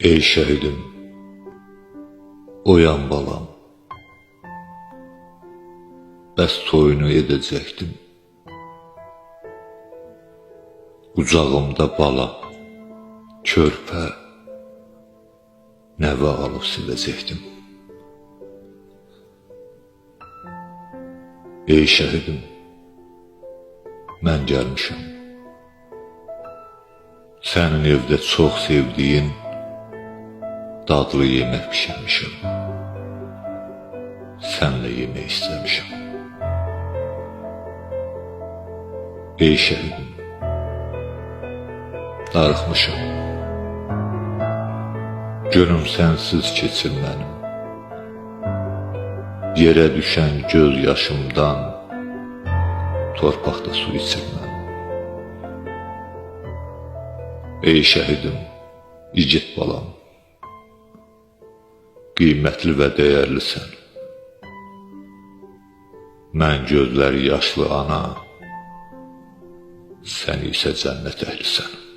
Ey şəhidim, oyan balam, bəs toyunu edəcəkdim. Ucağımda bala, körpə, nəvə alıb siləcəkdim. Ey şəhidim, mən gəlmişəm. Sənin evdə çox sevdiyin dadlı yemək pişirmişəm. Sənlə yemək istəmişəm. Ey şəhidim, darıxmışam. Günüm sənsiz keçir mənim. Yerə düşən göz yaşımdan torpaqda su içir mənim. Ey şəhidim, igid balam, qiymətli və dəyərlisən. Mən gözləri yaşlı ana, sən isə cənnət əhlisən.